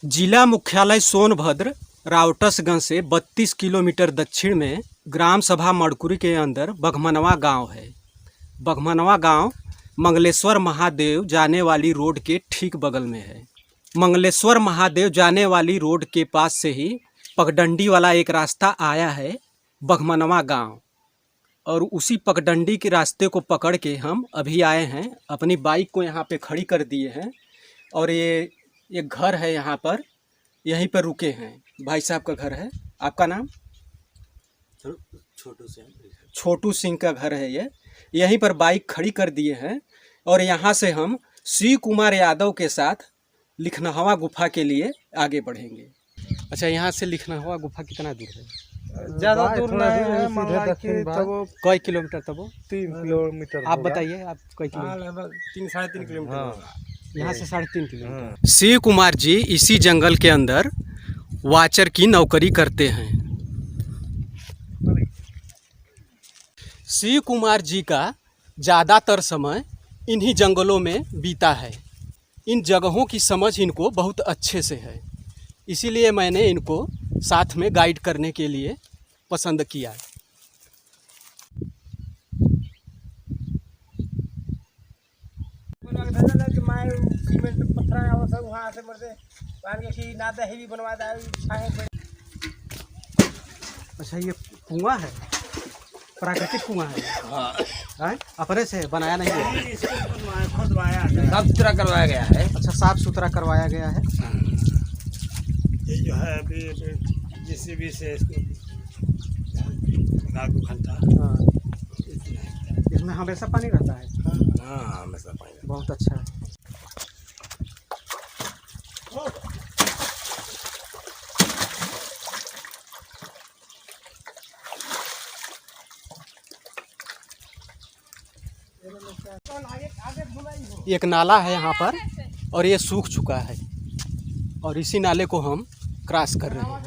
जिला मुख्यालय सोनभद्र रावटसगंज से 32 किलोमीटर दक्षिण में ग्राम सभा मड़कुरी के अंदर बघमनवा गांव है। बघमनवा गांव मंगलेश्वर महादेव जाने वाली रोड के ठीक बगल में है। मंगलेश्वर महादेव जाने वाली रोड के पास से ही पगडंडी वाला एक रास्ता आया है बघमनवा गांव, और उसी पगडंडी के रास्ते को पकड़ के हम अभी आए हैं। अपनी बाइक को यहाँ पे खड़ी कर दिए हैं और ये एक घर है यहाँ पर, यहीं पर रुके हैं। भाई साहब का घर है। आपका नाम? छोटू सिंह का घर है ये। यहीं पर बाइक खड़ी कर दिए हैं और यहाँ से हम श्री कुमार यादव के साथ लिखनहवा गुफा के लिए आगे बढ़ेंगे। अच्छा, यहाँ से लिखनहवा गुफा कितना दूर है? ज्यादा दूर नहीं है, कई किलोमीटर तब? 3 किलोमीटर। आप बताइए, आप कई किलोमीटर? 3-3.5 किलोमीटर। हाँ, यहाँ से 3.5 किलोमीटर। शिव कुमार जी इसी जंगल के अंदर वाचर की नौकरी करते हैं। शिव कुमार जी का ज़्यादातर समय इन्हीं जंगलों में बीता है। इन जगहों की समझ इनको बहुत अच्छे से है, इसीलिए मैंने इनको साथ में गाइड करने के लिए पसंद किया। अच्छा, ये कुआं है, प्राकृतिक कुआं है। हाँ, अपने से बनाया नहीं है? साफ सुथरा करवाया गया है। अच्छा, साफ सुथरा करवाया गया है। ये जो है अभी JCB से इसको लागू घंटा। हाँ, इसमें हमेशा पानी रहता है। हाँ, हमेशा पानी। बहुत अच्छा है। एक नाला है यहाँ पर और ये सूख चुका है, और इसी नाले को हम क्रॉस कर रहे हैं।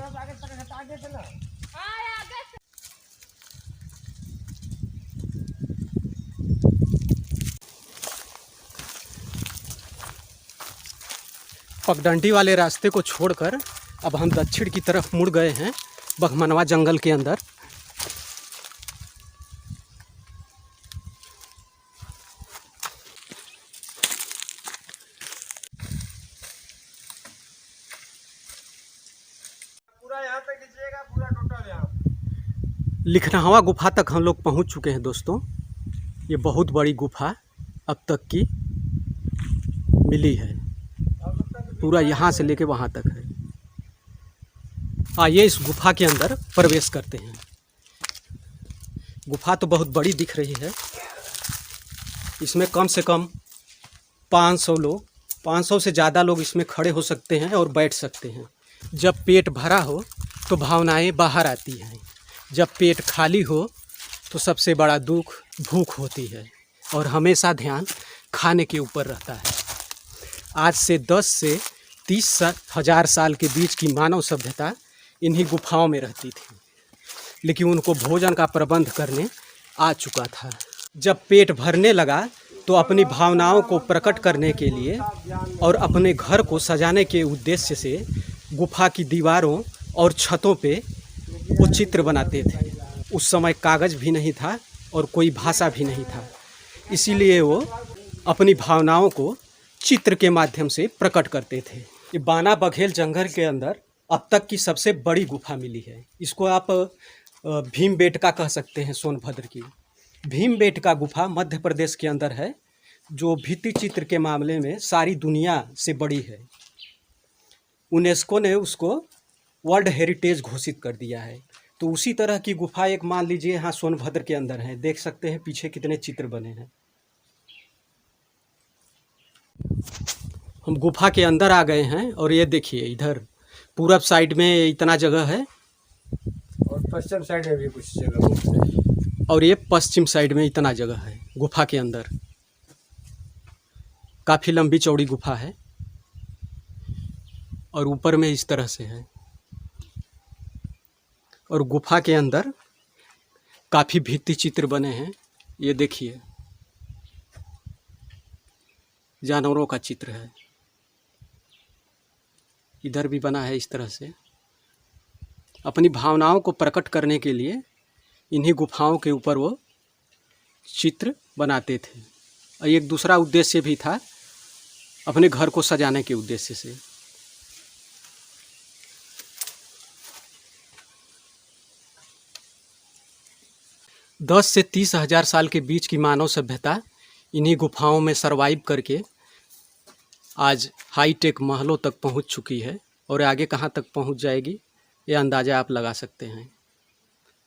पगडंडी वाले रास्ते को छोड़कर अब हम दक्षिण की तरफ मुड़ गए हैं बघमनवा जंगल के अंदर। पूरा यहाँ तक लीजिएगा, पूरा टोटल यहाँ। लिखनहवा गुफा तक हम लोग पहुँच चुके हैं दोस्तों। ये बहुत बड़ी गुफा अब तक की मिली है, पूरा यहाँ से लेके वहाँ तक है। आइए इस गुफा के अंदर प्रवेश करते हैं। गुफा तो बहुत बड़ी दिख रही है। इसमें कम से कम 500 लोग, 500 से ज़्यादा लोग इसमें खड़े हो सकते हैं और बैठ सकते हैं। जब पेट भरा हो तो भावनाएं बाहर आती हैं, जब पेट खाली हो तो सबसे बड़ा दुख भूख होती है, और हमेशा ध्यान खाने के ऊपर रहता है। आज से 10 से 30 हज़ार साल के बीच की मानव सभ्यता इन्हीं गुफाओं में रहती थी, लेकिन उनको भोजन का प्रबंध करने आ चुका था। जब पेट भरने लगा तो अपनी भावनाओं को प्रकट करने के लिए और अपने घर को सजाने के उद्देश्य से गुफा की दीवारों और छतों पे वो चित्र बनाते थे। उस समय कागज़ भी नहीं था और कोई भाषा भी नहीं था, इसीलिए वो अपनी भावनाओं को चित्र के माध्यम से प्रकट करते थे। ये बाना बघेल जंगल के अंदर अब तक की सबसे बड़ी गुफा मिली है। इसको आप भीमबेटका कह सकते हैं, सोनभद्र की भीमबेटका गुफा मध्य प्रदेश के अंदर है, जो भित्ति चित्र के मामले में सारी दुनिया से बड़ी है। यूनेस्को ने उसको वर्ल्ड हेरिटेज घोषित कर दिया है। तो उसी तरह की गुफा एक मान लीजिए यहाँ सोनभद्र के अंदर है। देख सकते हैं पीछे कितने चित्र बने हैं। हम गुफा के अंदर आ गए हैं और ये देखिए, इधर पूरब साइड में इतना जगह है और पश्चिम साइड में भी कुछ जगह, और ये पश्चिम साइड में इतना जगह है। गुफा के अंदर काफ़ी लंबी चौड़ी गुफा है, और ऊपर में इस तरह से है। और गुफा के अंदर काफ़ी भित्ति चित्र बने हैं। ये देखिए, जानवरों का चित्र है। इधर भी बना है इस तरह से। अपनी भावनाओं को प्रकट करने के लिए इन्हीं गुफाओं के ऊपर वो चित्र बनाते थे। और एक दूसरा उद्देश्य भी था, अपने घर को सजाने के उद्देश्य से। दस से 30,000 साल के बीच की मानव सभ्यता इन्हीं गुफाओं में सरवाइव करके आज हाईटेक महलों तक पहुंच चुकी है, और आगे कहां तक पहुंच जाएगी ये अंदाज़ा आप लगा सकते हैं।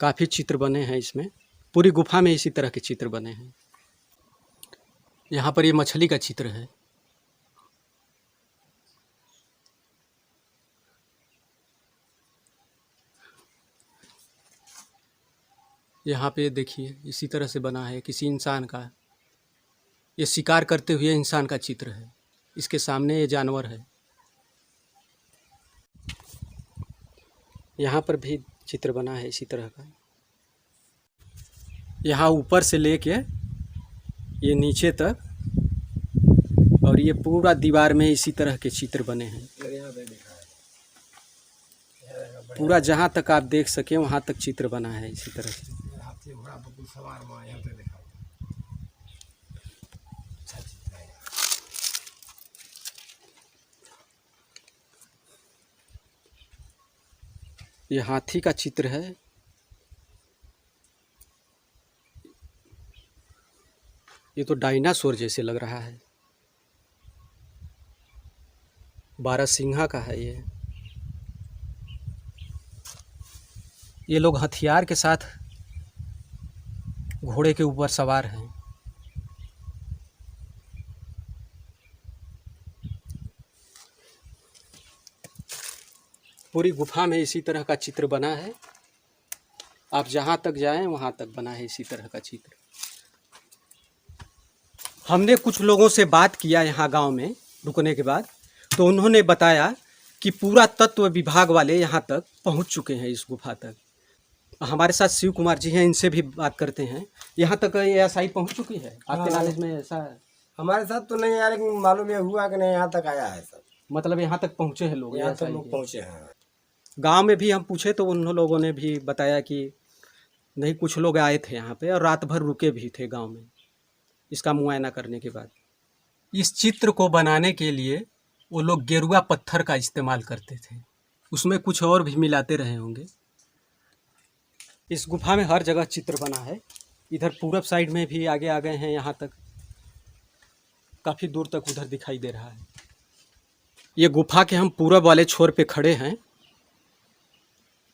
काफ़ी चित्र बने हैं इसमें, पूरी गुफा में इसी तरह के चित्र बने हैं। यहाँ पर ये मछली का चित्र है। यहाँ पे देखिए इसी तरह से बना है किसी इंसान का, ये शिकार करते हुए इंसान का चित्र है। इसके सामने ये जानवर है। यहाँ पर भी चित्र बना है इसी तरह का। यहाँ ऊपर से लेके ये नीचे तक, और ये पूरा दीवार में इसी तरह के चित्र बने हैं। पूरा जहाँ तक आप देख सकें वहाँ तक चित्र बना है इसी तरह से। ये हाथी का चित्र है। ये तो डायनासोर जैसे लग रहा है। बारहसिंघा का है ये। ये लोग हथियार के साथ घोड़े के ऊपर सवार हैं। पूरी गुफा में इसी तरह का चित्र बना है। आप जहाँ तक जाएं वहाँ तक बना है इसी तरह का चित्र। हमने कुछ लोगों से बात किया यहाँ गांव में रुकने के बाद, तो उन्होंने बताया कि पूरा तत्व विभाग वाले यहाँ तक पहुँच चुके हैं इस गुफा तक। हमारे साथ शिव कुमार जी हैं, इनसे भी बात करते हैं। यहाँ तक ये एसआई पहुँच चुकी है आपके नॉलेज में? ऐसा हमारे साथ तो नहीं आया, लेकिन मालूम ये हुआ कि नहीं यहाँ तक आया है सब। मतलब यहाँ तक पहुँचे हैं लोग? यहाँ तक लोग पहुँचे हैं। गांव में भी हम पूछे तो उन लोगों ने भी बताया कि नहीं, कुछ लोग आए थे यहाँ पे और रात भर रुके भी थे गांव में इसका मुआयना करने के बाद। इस चित्र को बनाने के लिए वो लोग गेरुआ पत्थर का इस्तेमाल करते थे, उसमें कुछ और भी मिलाते रहे होंगे। इस गुफा में हर जगह चित्र बना है। इधर पूरब साइड में भी आगे आ गए हैं, यहाँ तक काफ़ी दूर तक उधर दिखाई दे रहा है। ये गुफा के हम पूरब वाले छोर पे खड़े हैं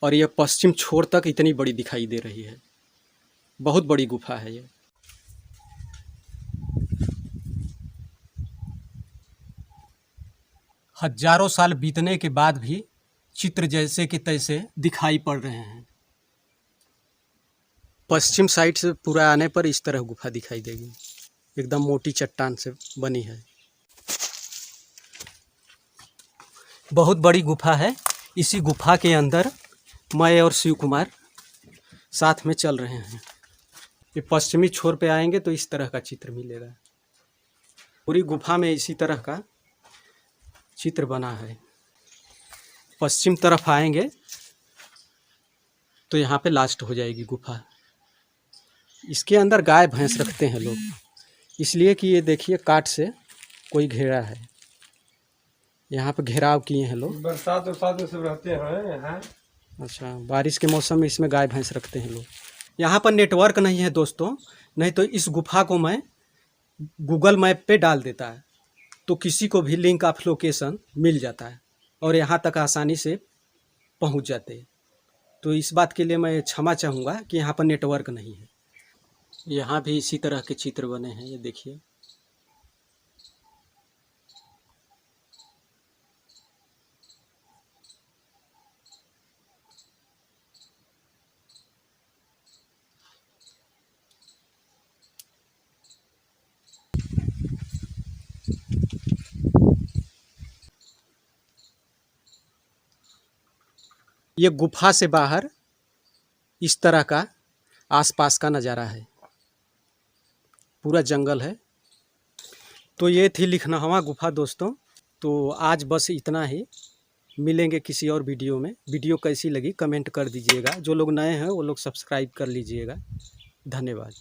और ये पश्चिम छोर तक इतनी बड़ी दिखाई दे रही है। बहुत बड़ी गुफा है ये। हजारों साल बीतने के बाद भी चित्र जैसे कि तैसे दिखाई पड़ रहे हैं। पश्चिम साइड से पूरा आने पर इस तरह गुफा दिखाई देगी, एकदम मोटी चट्टान से बनी है। बहुत बड़ी गुफा है। इसी गुफा के अंदर मैं और शिव कुमार साथ में चल रहे हैं। ये पश्चिमी छोर पे आएंगे तो इस तरह का चित्र मिलेगा। पूरी गुफा में इसी तरह का चित्र बना है। पश्चिम तरफ आएंगे तो यहाँ पे लास्ट हो जाएगी गुफा। इसके अंदर गाय भैंस रखते हैं लोग, इसलिए कि ये देखिए काट से कोई घेरा है। यहाँ पे घेराव किए हैं लोग। बरसात में सब रहते हैं यहाँ। अच्छा, बारिश के मौसम में इसमें गाय भैंस रखते हैं लोग। यहाँ पर नेटवर्क नहीं है दोस्तों, नहीं तो इस गुफा को मैं गूगल मैप पे डाल देता है तो किसी को भी लिंक ऑफ लोकेशन मिल जाता है और यहाँ तक आसानी से पहुँच जाते हैं। तो इस बात के लिए मैं क्षमा चाहूँगा कि यहाँ पर नेटवर्क नहीं है। यहाँ भी इसी तरह के चित्र बने हैं, ये देखिए। ये गुफा से बाहर इस तरह का आसपास का नज़ारा है, पूरा जंगल है। तो ये थी लिखनवा गुफा दोस्तों। तो आज बस इतना ही। मिलेंगे किसी और वीडियो में। वीडियो कैसी लगी कमेंट कर दीजिएगा। जो लोग नए हैं वो लोग सब्सक्राइब कर लीजिएगा। धन्यवाद।